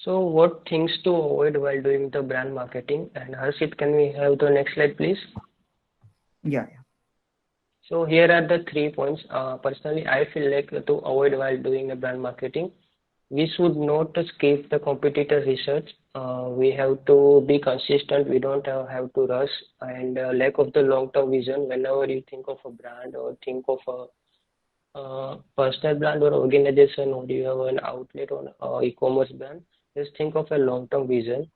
So what things to avoid while doing the brand marketing? And Harshit, can we have the next slide, please? Yeah, So here are the 3 points. Personally, I feel like to avoid while doing a brand marketing, we should not skip the competitor research. We have to be consistent. We don't have to rush, and lack of the long-term vision. Whenever you think of a brand or think of a personal brand or organization, or you have an outlet on e-commerce brand, just think of a long-term vision.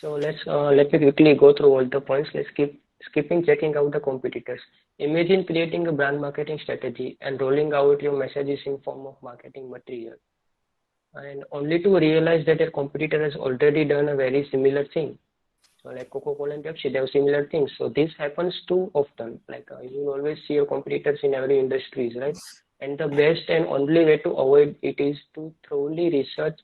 So let me quickly go through all the points. Let's keep skipping checking out the competitors. Imagine creating a brand marketing strategy and rolling out your messages in form of marketing material, and only to realize that your competitor has already done a very similar thing. So like Coca-Cola and Pepsi, they have similar things. So this happens too often. Like you will always see your competitors in every industries, right? And the best and only way to avoid it is to thoroughly research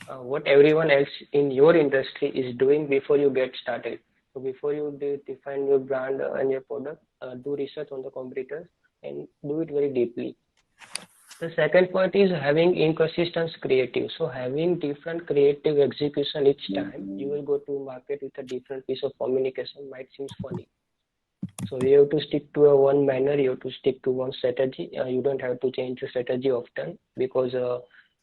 what everyone else in your industry is doing before you get started. So before you define your brand and your product, do research on the competitors and do it very deeply. The second point is having inconsistent creative. So having different creative execution each time you will go to market with a different piece of communication might seem funny. So you have to stick to a one manner. You have to stick to one strategy. You don't have to change the strategy often because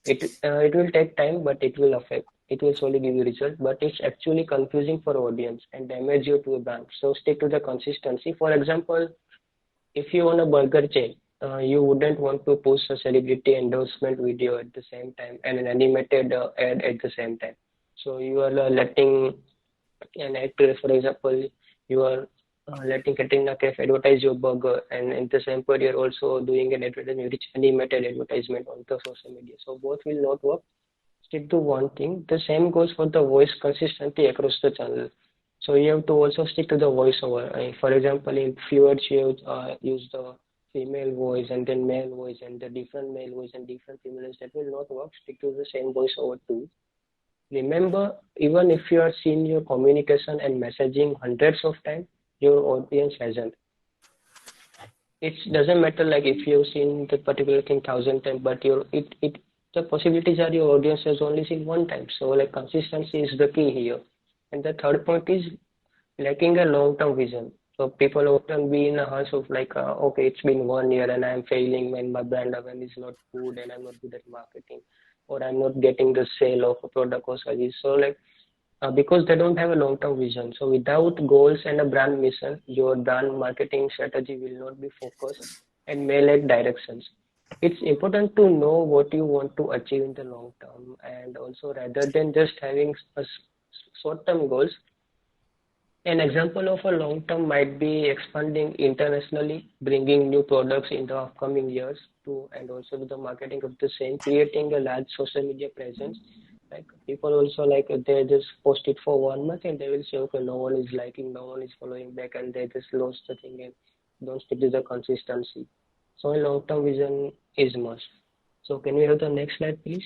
it will take time, but it will affect. It will slowly give you result, but it's actually confusing for audience and damage you to a brand. So stick to the consistency. For example, if you own a burger chain, you wouldn't want to post a celebrity endorsement video at the same time and an animated ad at the same time. So you are letting an actor, for example, you are letting Katrina Kaif advertise your burger, and at the same point you're also doing an advertisement, which animated advertisement on the social media. So both will not work. Stick to one thing. The same goes for the voice consistency across the channel. So you have to also stick to the voiceover. For example, in few you use the female voice and then male voice and the different male voice and different female voice. That will not work. Stick to the same voiceover too. Remember, even if you are seeing your communication and messaging hundreds of times, your audience hasn't. It doesn't matter like if you've seen the particular thing thousand times, but it the possibilities are your audience has only seen one time. So like consistency is the key here. And the third point is lacking a long-term vision. So people often be in a hush of like, okay, it's been 1 year and I'm failing when my brand awareness is not good and I'm not good at marketing, or I'm not getting the sale of a product or service. So like because they don't have a long-term vision. So without goals and a brand mission, your brand marketing strategy will not be focused and may lack directions. It's important to know what you want to achieve in the long term, and also rather than just having short-term goals. An example of a long term might be expanding internationally, bringing new products in the upcoming years to, and also to the marketing of the same, creating a large social media presence. Like people also like they just post it for 1 month and they will say, okay, no one is liking, no one is following back, and they just lost the thing and don't stick to the consistency. So a long term vision is must. So can we have the next slide, please?